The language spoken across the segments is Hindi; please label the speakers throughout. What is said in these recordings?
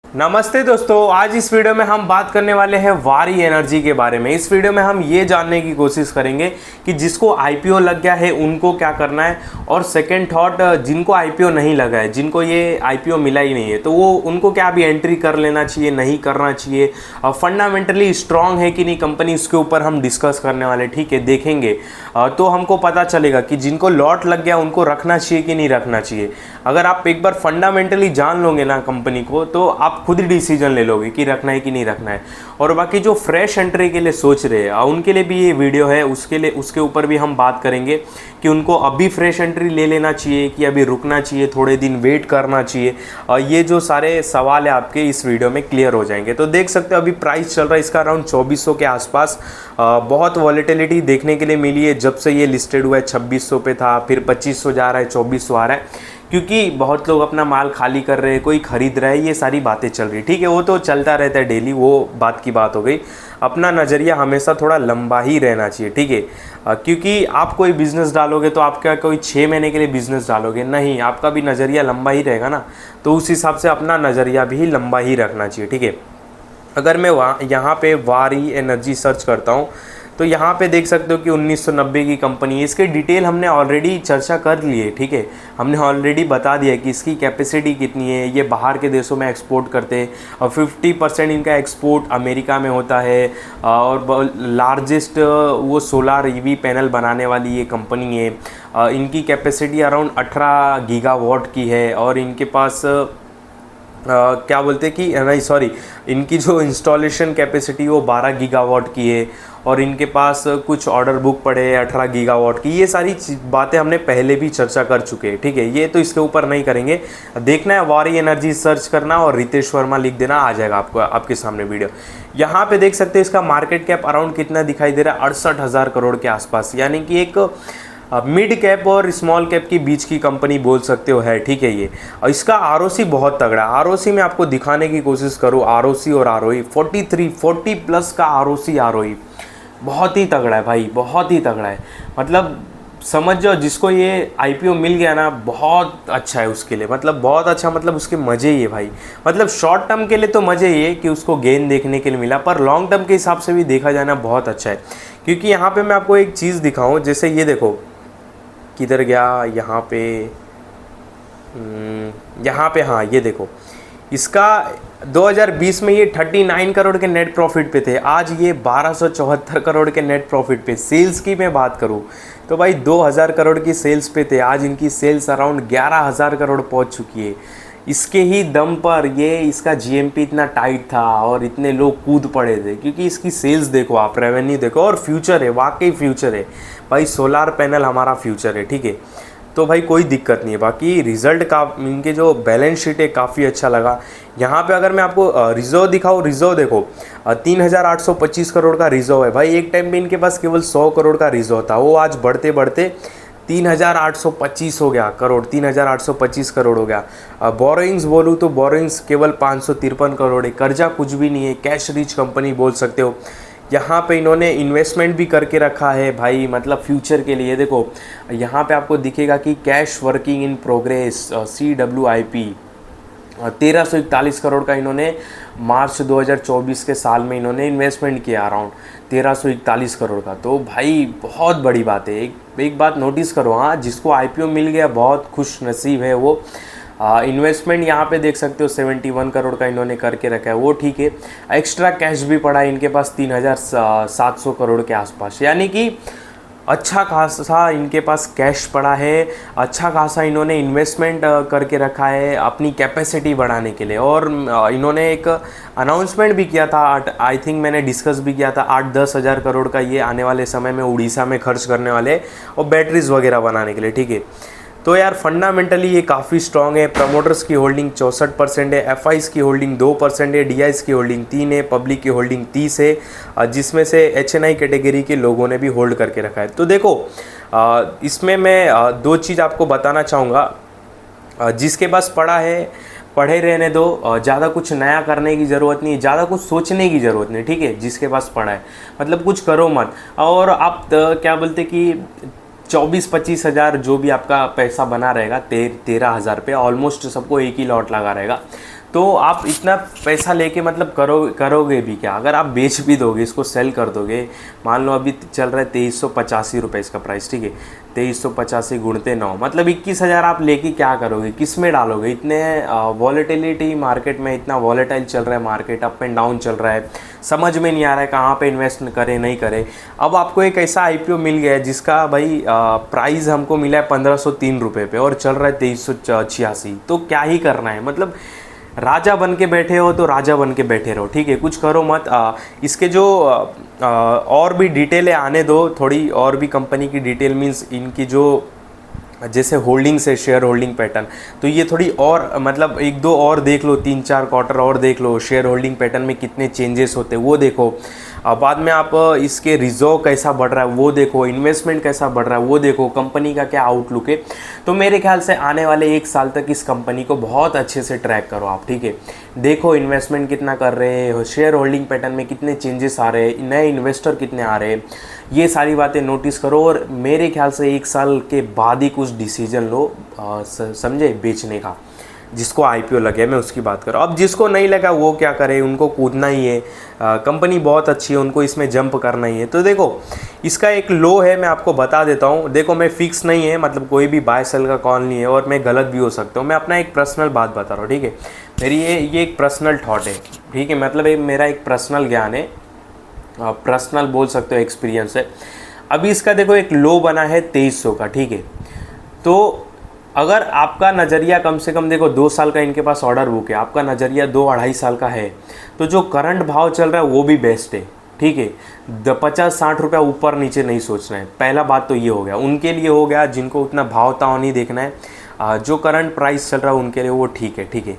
Speaker 1: नमस्ते दोस्तों, आज इस वीडियो में हम बात करने वाले हैं वारी एनर्जी के बारे में। इस वीडियो में हम ये जानने की कोशिश करेंगे कि जिसको आईपीओ लग गया है उनको क्या करना है, और सेकंड थॉट जिनको आईपीओ नहीं लगा है, जिनको ये आईपीओ मिला ही नहीं है, तो वो उनको क्या अभी एंट्री कर लेना चाहिए, नहीं करना चाहिए, फंडामेंटली स्ट्रांग है कि नहीं कंपनी, इसके ऊपर हम डिस्कस करने वाले। ठीक है, देखेंगे तो हमको पता चलेगा कि जिनको लॉट लग गया उनको रखना चाहिए कि नहीं रखना चाहिए। अगर आप एक बार फंडामेंटली जान लोगे ना कंपनी को, तो आप खुद ही डिसीजन ले लोगे कि रखना है कि नहीं रखना है। और बाकी जो फ्रेश एंट्री के लिए सोच रहे हैं उनके लिए भी ये वीडियो है, उसके ऊपर भी हम बात करेंगे कि उनको अभी फ्रेश एंट्री ले लेना चाहिए कि अभी रुकना चाहिए, थोड़े दिन वेट करना चाहिए। ये जो सारे सवाल है आपके इस वीडियो में क्लियर हो जाएंगे। तो देख सकते हो अभी प्राइस चल रहा है इसका अराउंड 2400 के आसपास। बहुत वॉलेटिलिटी देखने के लिए मिली है। जब से ये लिस्टेड हुआ है 2600 पे था, फिर 2500 जा रहा है, 2400 आ रहा है, क्योंकि बहुत लोग अपना माल खाली कर रहे हैं, कोई खरीद रहा है, ये सारी बातें चल रही। ठीक है, वो तो चलता रहता है डेली, वो बात की बात हो गई। अपना नज़रिया हमेशा थोड़ा लंबा ही रहना चाहिए। ठीक है, क्योंकि आप कोई बिज़नेस डालोगे तो आपका कोई 6 महीने के लिए बिज़नेस डालोगे नहीं, आपका भी नज़रिया लंबा ही रहेगा ना, तो उस हिसाब से अपना नज़रिया भी लंबा ही रखना चाहिए। ठीक है, अगर मैं यहाँ पे वारी एनर्जी सर्च करता हूँ तो यहाँ पे देख सकते हो कि 1990 की कंपनी है। इसके डिटेल हमने ऑलरेडी चर्चा कर ली है। ठीक है, हमने ऑलरेडी बता दिया कि इसकी कैपेसिटी कितनी है, ये बाहर के देशों में एक्सपोर्ट करते हैं और 50% इनका एक्सपोर्ट अमेरिका में होता है। और लार्जेस्ट वो सोलार ईवी पैनल बनाने वाली ये कंपनी है। इनकी कैपेसिटी अराउंड 18 गीगावाट की है और इनके पास क्या बोलते हैं कि नहीं सॉरी, इनकी जो इंस्टॉलेशन कैपेसिटी वो 12 गीगावाट की है और इनके पास कुछ ऑर्डर बुक पड़े हैं 18 गीगावाट की। ये सारी बातें हमने पहले भी चर्चा कर चुके हैं। ठीक है, ये तो इसके ऊपर नहीं करेंगे। देखना है वारी एनर्जी सर्च करना और रितेश वर्मा लिख देना, आ जाएगा आपको आपके सामने वीडियो। यहाँ पे देख सकते हैं इसका मार्केट कैप अराउंड कितना दिखाई दे रहा है, 68,000 करोड़ के आसपास, यानी कि एक मिड कैप और स्मॉल कैप के बीच की कंपनी बोल सकते हो है। ठीक है, ये और इसका आरओसी बहुत तगड़ा है। आरओसी में आपको दिखाने की कोशिश करूँ, आरओसी और आरओई 40 प्लस का आरओसी आरओई बहुत ही तगड़ा है भाई, बहुत ही तगड़ा है। मतलब समझ जाओ जिसको ये आईपीओ मिल गया ना, बहुत अच्छा है उसके लिए, मतलब बहुत अच्छा, मतलब उसके मज़े ही है भाई। मतलब शॉर्ट टर्म के लिए तो मज़े ही है कि उसको गेन देखने के लिए मिला, पर लॉन्ग टर्म के हिसाब से भी देखा जाना बहुत अच्छा है। क्योंकि यहाँ पे मैं आपको एक चीज़ दिखाऊँ, जैसे ये देखो किधर गया, यहाँ पे हाँ ये देखो, इसका 2020 में ये 39 करोड़ के नेट प्रॉफिट पे थे, आज ये 1274 करोड़ के नेट प्रॉफिट पे। सेल्स की मैं बात करूँ तो भाई 2000 करोड़ की सेल्स पे थे, आज इनकी सेल्स अराउंड 11,000 करोड़ पहुँच चुकी है। इसके ही दम पर ये इसका जीएमपी इतना टाइट था और इतने लोग कूद पड़े थे, क्योंकि इसकी सेल्स देखो आप, रेवेन्यू देखो, और फ्यूचर है, वाकई फ्यूचर है भाई। सोलार पैनल हमारा फ्यूचर है। ठीक है, तो भाई कोई दिक्कत नहीं है। बाकी रिजल्ट का, इनके जो बैलेंस शीट है काफ़ी अच्छा लगा। यहाँ पे अगर मैं आपको रिजर्व दिखाऊँ, रिजर्व देखो 3,825 करोड़ का रिजर्व है भाई। एक टाइम पे इनके पास केवल 100 करोड़ का रिजर्व था, वो आज बढ़ते बढ़ते 3,825 हो गया करोड़, 3,825 करोड़ हो गया। बोरोइंग्स बोलूँ तो बोरोइंग्स केवल 553 करोड़ है। कर्जा कुछ भी नहीं है, कैश रिच कंपनी बोल सकते हो। यहाँ पे इन्होंने इन्वेस्टमेंट भी करके रखा है भाई, मतलब फ्यूचर के लिए। देखो यहाँ पे आपको दिखेगा कि cash working in progress CWIP 1341 crore का इन्होंने मार्च 2024 के साल में इन्होंने इन्वेस्टमेंट किया, अराउंड 1341 करोड़ का। तो भाई बहुत बड़ी बात है। एक बात नोटिस करो, हाँ, जिसको आईपीओ मिल गया बहुत खुश नसीब है वो। इन्वेस्टमेंट यहाँ पे देख सकते हो 71 करोड़ का इन्होंने करके रखा है, वो ठीक है। एक्स्ट्रा कैश भी पड़ा है इनके पास 3,700 करोड़ के आसपास, यानी कि अच्छा खासा इनके पास कैश पड़ा है, अच्छा खासा इन्होंने इन्वेस्टमेंट करके रखा है अपनी कैपेसिटी बढ़ाने के लिए। और इन्होंने एक अनाउंसमेंट भी किया था, आई थिंक मैंने डिस्कस भी किया था, 8-10 हज़ार करोड़ का ये आने वाले समय में उड़ीसा में खर्च करने वाले, और बैटरीज वगैरह बनाने के लिए। ठीक है, तो यार फंडामेंटली ये काफ़ी स्ट्रॉन्ग है। प्रमोटर्स की होल्डिंग 64% है, एफआईज की होल्डिंग 2% है, डीआईज की होल्डिंग 3 है, पब्लिक की होल्डिंग 30 है, जिसमें से एचएनआई कैटेगरी के लोगों ने भी होल्ड करके रखा है। तो देखो इसमें मैं 2 चीज़ आपको बताना चाहूँगा। जिसके पास पड़ा है पढ़े रहने दो, ज़्यादा कुछ नया करने की ज़रूरत नहीं, ज़्यादा कुछ सोचने की ज़रूरत नहीं। ठीक है, जिसके पास पड़ा है मतलब कुछ करो मत। और आप क्या बोलते कि 24-25 हज़ार जो भी आपका पैसा बना रहेगा, 13,000 पे ऑलमोस्ट सबको एक ही लॉट लगा रहेगा। तो आप इतना पैसा लेके मतलब करोगे भी क्या? अगर आप बेच भी दोगे, इसको सेल कर दोगे, मान लो अभी चल रहा है 2385 रुपये इसका प्राइस, ठीक है, 2385 गुणते 9 मतलब 21,000 आप लेके क्या करोगे, किस में डालोगे? इतने वॉलेटिलिटी मार्केट में, इतना वॉलेटाइल चल रहा है मार्केट, अप एंड डाउन चल रहा है, समझ में नहीं आ रहा है कहाँ पे इन्वेस्ट करें नहीं करें। अब आपको एक ऐसा आईपीओ मिल गया है जिसका भाई प्राइस हमको मिला है 1503 रुपये पे और चल रहा है 2386, तो क्या ही करना है? मतलब राजा बन के बैठे हो तो राजा बन के बैठे रहो, ठीक है, कुछ करो मत। इसके जो और भी डिटेलें आने दो, थोड़ी और भी कंपनी की डिटेल, मीन्स इनकी जो जैसे होल्डिंग्स है, शेयर होल्डिंग पैटर्न, तो ये थोड़ी और मतलब 1-2 और देख लो, 3-4 क्वार्टर और देख लो, शेयर होल्डिंग पैटर्न में कितने चेंजेस होते हैं वो देखो। बाद में आप इसके रिजर्व कैसा बढ़ रहा है वो देखो, इन्वेस्टमेंट कैसा बढ़ रहा है वो देखो, कंपनी का क्या आउटलुक है। तो मेरे ख्याल से आने वाले 1 साल तक इस कंपनी को बहुत अच्छे से ट्रैक करो आप, ठीक है, देखो इन्वेस्टमेंट कितना कर रहे हो, शेयर होल्डिंग पैटर्न में कितने चेंजेस आ रहे हैं, नए इन्वेस्टर कितने आ रहे हैं, ये सारी बातें नोटिस करो और मेरे ख्याल से 1 साल के बाद ही कुछ डिसीजन लो, समझे, बेचने का। जिसको आईपीओ लगे, मैं उसकी बात कर रहा हूँ। अब जिसको नहीं लगा वो क्या करे, उनको कूदना ही है, कंपनी बहुत अच्छी है, उनको इसमें जंप करना ही है। तो देखो इसका एक लो है, मैं आपको बता देता हूँ। देखो मैं फिक्स नहीं है, मतलब कोई भी बाय सेल का कॉल नहीं है और मैं गलत भी हो सकता हूँ, मैं अपना एक पर्सनल बात बता रहा हूँ, ठीक है, मेरी ये एक पर्सनल थॉट है, ठीक है, मतलब मेरा एक पर्सनल ज्ञान है, पर्सनल बोल सकते हो, एक्सपीरियंस है। अभी इसका देखो एक लो बना है 2300 का, ठीक है, तो अगर आपका नज़रिया कम से कम, देखो 2 साल का इनके पास ऑर्डर बुक है, आपका नज़रिया 2-2.5 साल का है, तो जो करंट भाव चल रहा है वो भी बेस्ट है, ठीक है, 50-60 रुपया ऊपर नीचे नहीं सोचना है। पहला बात तो ये हो गया, उनके लिए हो गया जिनको उतना भाव ताव नहीं देखना है, जो करंट प्राइस चल रहा है उनके लिए वो ठीक है, ठीक है,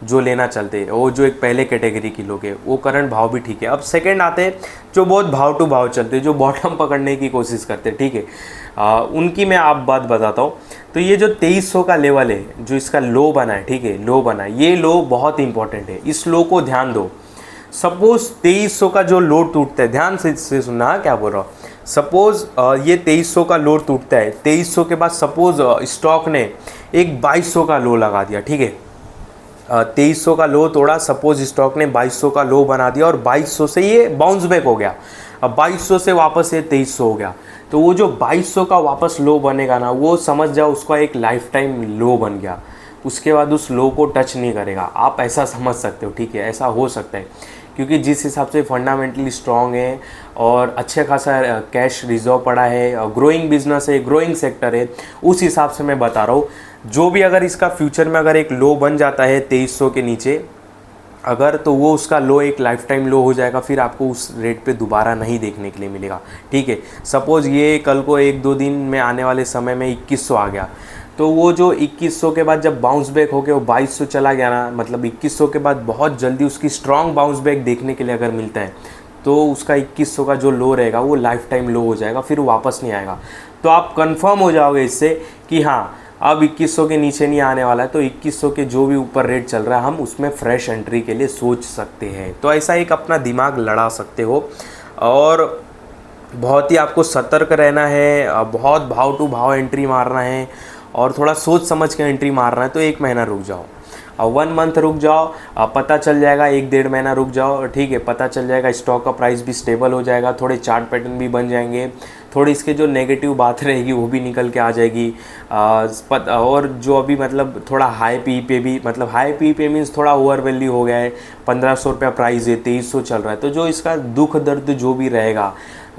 Speaker 1: जो लेना चलते हैं, वो जो एक पहले कैटेगरी की लोग हैं वो करंट भाव भी ठीक है। अब सेकंड आते हैं जो बहुत भाव टू भाव चलते हैं, जो बॉटम पकड़ने की कोशिश करते हैं, ठीक है, उनकी मैं आप बात बताता हूँ। तो ये जो 2300 का लेवल है, जो इसका लो बना है, ठीक है, लो बना है, ये लो बहुत इंपॉर्टेंट है, इस लो को ध्यान दो। सपोज 2300 का जो लो टूटता है, ध्यान से सुनना क्या बोल रहा हूँ, सपोज ये 2300 का लो टूटता है, 2300 के बाद सपोज स्टॉक ने एक 2200 का लो लगा दिया, ठीक है, 2300 का लो तोड़ा, सपोज स्टॉक ने 2200 का लो बना दिया और 2200 से ये बाउंस बैक हो गया, अब 2200 से वापस ये 2300 हो गया, तो वो जो 2200 का वापस लो बनेगा ना, वो समझ जाओ उसका एक लाइफ टाइम लो बन गया, उसके बाद उस लो को टच नहीं करेगा, आप ऐसा समझ सकते हो, ठीक है, ऐसा हो सकता है, क्योंकि जिस हिसाब से फंडामेंटली स्ट्रॉन्ग है और अच्छे खासा कैश रिजर्व पड़ा है, ग्रोइंग बिजनेस है, ग्रोइंग सेक्टर है, उस हिसाब से मैं बता रहा हूँ। जो भी अगर इसका फ्यूचर में अगर एक लो बन जाता है 2300 के नीचे अगर, तो वो उसका लो एक लाइफ टाइम लो हो जाएगा, फिर आपको उस रेट पे दोबारा नहीं देखने के लिए मिलेगा, ठीक है। सपोज़ ये कल को 1-2 दिन में आने वाले समय में 2100 आ गया, तो वो जो 2100 के बाद जब बाउंस बैक हो गया वो 2200 चला गया ना, मतलब 2100 के बाद बहुत जल्दी उसकी स्ट्रॉन्ग बाउंस बैक देखने के लिए अगर मिलता है, तो उसका 2100 का जो लो रहेगा वो लाइफ टाइम लो हो जाएगा, फिर वापस नहीं आएगा। तो आप कंफर्म हो जाओगे इससे कि हाँ अब 2100 के नीचे नहीं आने वाला है, तो 2100 के जो भी ऊपर रेट चल रहा है हम उसमें फ्रेश एंट्री के लिए सोच सकते हैं। तो ऐसा एक अपना दिमाग लड़ा सकते हो और बहुत ही आपको सतर्क रहना है, बहुत भाव टू भाव एंट्री मारना है और थोड़ा सोच समझ के एंट्री मारना है। तो 1 महीना रुक जाओ, 1 मंथ रुक जाओ, पता चल जाएगा, 1-1.5 महीना रुक जाओ, ठीक है, पता चल जाएगा, स्टॉक का प्राइस भी स्टेबल हो जाएगा, थोड़े चार्ट पैटर्न भी बन जाएंगे, थोड़ी इसके जो नेगेटिव बात रहेगी वो भी निकल के आ जाएगी। और जो अभी मतलब थोड़ा हाई पी पे भी, मतलब हाई पी पे मीन्स थोड़ा ओवर वैल्यू हो गया है, 1500 रुपया प्राइस है, 2300 चल रहा है, तो जो इसका दुख दर्द जो भी रहेगा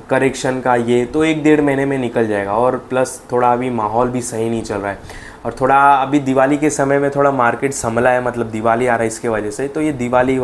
Speaker 1: करेक्शन का ये तो 1-1.5 महीने में निकल जाएगा। और प्लस थोड़ा अभी माहौल भी सही नहीं चल रहा है और थोड़ा अभी दिवाली के समय में थोड़ा मार्केट संभला है, मतलब दिवाली आ रहा है इसके वजह से, तो ये दिवाली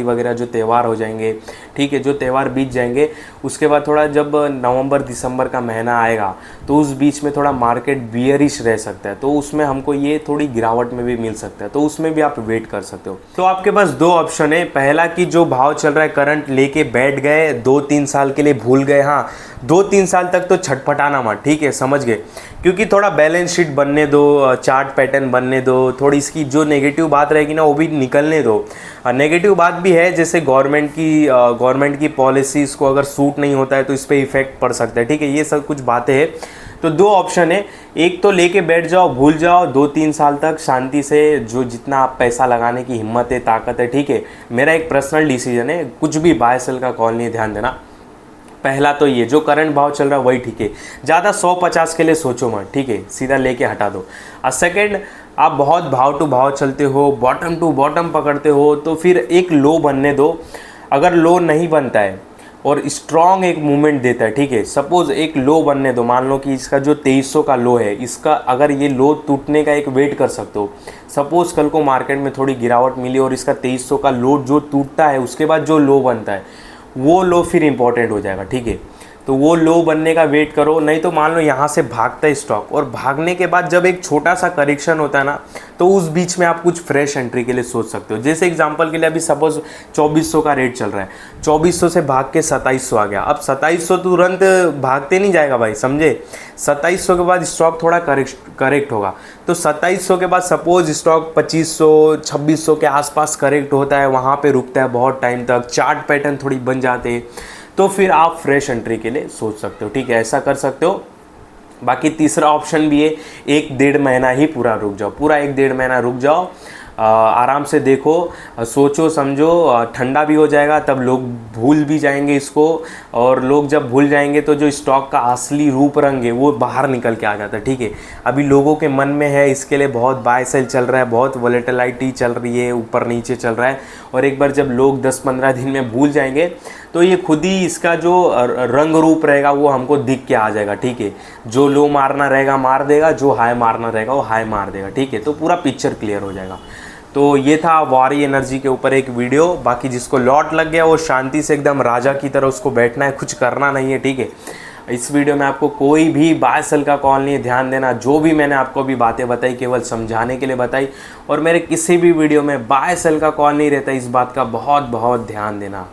Speaker 1: वगैरह जो त्यौहार हो जाएंगे, ठीक है, जो त्यौहार बीत जाएंगे उसके बाद थोड़ा जब नवंबर-दिसंबर का महीना आएगा तो उस बीच में थोड़ा मार्केट बियरिश रह सकता है, तो उसमें हमको ये थोड़ी गिरावट में भी मिल सकता है, तो उसमें भी आप वेट कर सकते हो। तो आपके पास 2 ऑप्शन है, पहला कि जो भाव चल रहा है करंट लेके बैठ गए, 2-3 साल के लिए भूल गए, हाँ 2-3 साल तक तो छटपटाना मत, ठीक है, समझ गए, क्योंकि थोड़ा बैलेंस शीट बनने दो, चार्ट पैटर्न बनने दो, थोड़ी इसकी जो नेगेटिव बात रहेगी ना वो भी निकलने दो। नेगेटिव बात भी है, जैसे गवर्नमेंट की पॉलिसीज़ को अगर सूट नहीं होता है तो इस पर इफेक्ट पड़ सकता है, ठीक है, ये सब कुछ बातें हैं तो दो ऑप्शन है, एक तो लेके बैठ जाओ, भूल जाओ 2-3 साल तक शांति से, जो जितना आप पैसा लगाने की हिम्मत है, ताकत है, ठीक है। मेरा एक पर्सनल डिसीजन है, कुछ भी बाय सेल का कॉल नहीं है, ध्यान देना। पहला तो ये जो करंट भाव चल रहा है वही ठीक है, ज़्यादा 100-50 के लिए सोचो मत, ठीक है, सीधा लेके हटा दो। और सेकेंड, आप बहुत भाव टू भाव चलते हो, बॉटम टू बॉटम पकड़ते हो, तो फिर एक लो बनने दो। अगर लो नहीं बनता है और स्ट्रॉन्ग एक मूवमेंट देता है, ठीक है, सपोज़ एक लो बनने दो, मान लो कि इसका जो 2300 का लो है, इसका अगर ये लो टूटने का एक वेट कर सकते हो। सपोज़ कल को मार्केट में थोड़ी गिरावट मिली और इसका 2300 का लो जो टूटता है, उसके बाद जो लो बनता है वो लो फिर इंपॉर्टेंट हो जाएगा, ठीक है। तो वो लो बनने का वेट करो, नहीं तो मान लो यहाँ से भागता है स्टॉक, और भागने के बाद जब एक छोटा सा करेक्शन होता है ना, तो उस बीच में आप कुछ फ्रेश एंट्री के लिए सोच सकते हो। जैसे एग्जांपल के लिए अभी सपोज 2400 का रेट चल रहा है, 2400 से भाग के 2700 आ गया। अब 2700 तुरंत भागते नहीं जाएगा भाई, समझे। 2700 के बाद स्टॉक थोड़ा करेक्ट होगा, तो 2700 के बाद सपोज स्टॉक 2500-2600 के आसपास करेक्ट होता है, वहाँ पर रुकता है बहुत टाइम तक, चार्ट पैटर्न थोड़ी बन जाते हैं, तो फिर आप फ्रेश एंट्री के लिए सोच सकते हो, ठीक है, ऐसा कर सकते हो। बाकी तीसरा ऑप्शन भी है, 1-1.5 महीना ही पूरा रुक जाओ, पूरा 1-1.5 महीना रुक जाओ, आराम से देखो, सोचो समझो, ठंडा भी हो जाएगा, तब लोग भूल भी जाएंगे इसको, और लोग जब भूल जाएंगे तो जो स्टॉक का असली रूप रंग है वो बाहर निकल के आ जाता है, ठीक है। अभी लोगों के मन में है, इसके लिए बहुत बाय सेल चल रहा है, बहुत वोलेटिलिटी चल रही है, ऊपर नीचे चल रहा है, और एक बार जब लोग 10-15 दिन में भूल जाएंगे तो ये खुद ही इसका जो रंग रूप रहेगा वो हमको दिख के आ जाएगा, ठीक है। जो लो मारना रहेगा मार देगा, जो हाई मारना रहेगा वो हाई मार देगा, ठीक है। तो पूरा पिक्चर क्लियर हो जाएगा। तो ये था वारी एनर्जी के ऊपर एक वीडियो। बाकी जिसको लॉट लग गया वो शांति से एकदम राजा की तरह उसको बैठना है, कुछ करना नहीं है, ठीक है। इस वीडियो में आपको कोई भी बाय सेल का कॉल नहीं है, ध्यान देना। जो भी मैंने आपको भी बातें बताई केवल समझाने के लिए बताई, और मेरे किसी भी वीडियो में बाय सेल का कॉल नहीं रहता, इस बात का बहुत बहुत ध्यान देना।